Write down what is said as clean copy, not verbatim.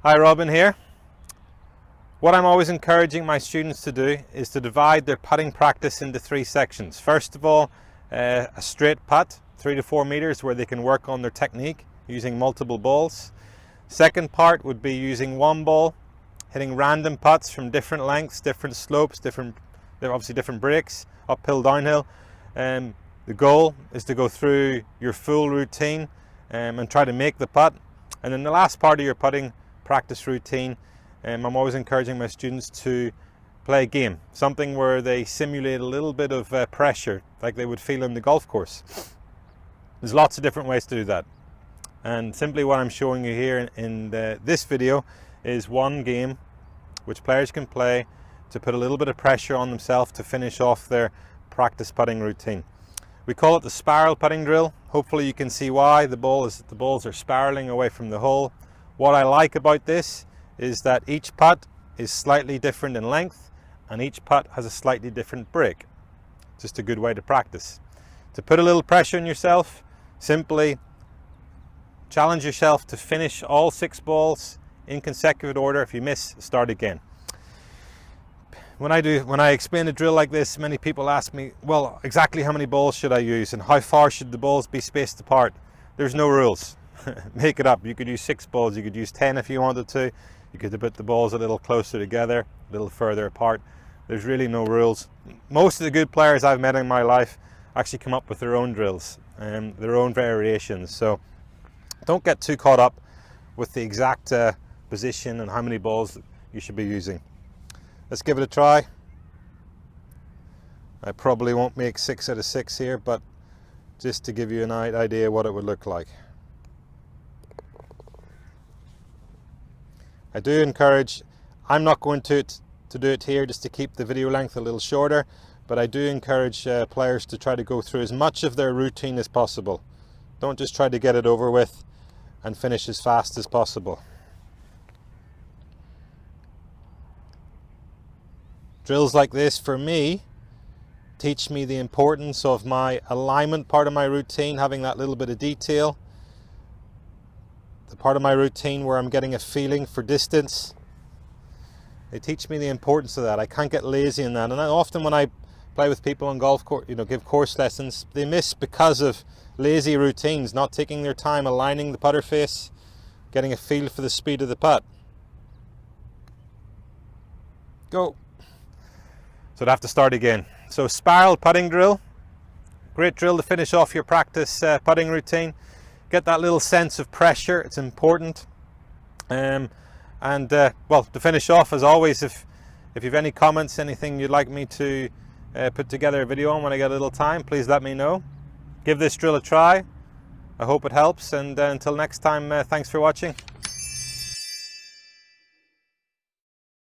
Hi, Robin here. What I'm always encouraging my students to do is to divide their putting practice into three sections. First of all, a straight putt, 3 to 4 meters, where they can work on their technique using multiple balls. Second part would be using one ball, hitting random putts from different lengths, different slopes, obviously different breaks, uphill, downhill. The goal is to go through your full routine and try to make the putt. And then the last part of your putting practice routine, I'm always encouraging my students to play a game, something where they simulate a little bit of pressure like they would feel on the golf course. There's lots of different ways to do that, and simply what I'm showing you here in this video is one game which players can play to put a little bit of pressure on themselves to finish off their practice putting routine. We call it the spiral putting drill. Hopefully you can see why. The balls are spiraling away from the hole. What I like about this is that each putt is slightly different in length and each putt has a slightly different break. Just a good way to practice. To put a little pressure on yourself, simply challenge yourself to finish all 6 balls in consecutive order. If you miss, start again. When I explain a drill like this, many people ask me, well, exactly how many balls should I use and how far should the balls be spaced apart? There's no rules. Make it up. You could use 6 balls, you could use 10 if you wanted to. You could put the balls a little closer together, a little further apart. There's really no rules. Most of the good players I've met in my life actually come up with their own drills and their own variations. So don't get too caught up with the exact position and how many balls you should be using. Let's give it a try. I probably won't make 6 out of 6 here, but just to give you an idea what it would look like. I do encourage, I'm not going to do it here just to keep the video length a little shorter, but I do encourage players to try to go through as much of their routine as possible. Don't just try to get it over with and finish as fast as possible. Drills like this, for me, teach me the importance of my alignment part of my routine, having that little bit of detail. The part of my routine where I'm getting a feeling for distance. They teach me the importance of that. I can't get lazy in that. And often when I play with people on golf course, give course lessons, they miss because of lazy routines, not taking their time aligning the putter face, getting a feel for the speed of the putt. Go. So I'd have to start again. So spiral putting drill, great drill to finish off your practice putting routine. Get that little sense of pressure, it's important. Well, to finish off, as always, if you have any comments, anything you'd like me to put together a video on when I get a little time, please let me know. Give this drill a try. I hope it helps, and until next time, thanks for watching.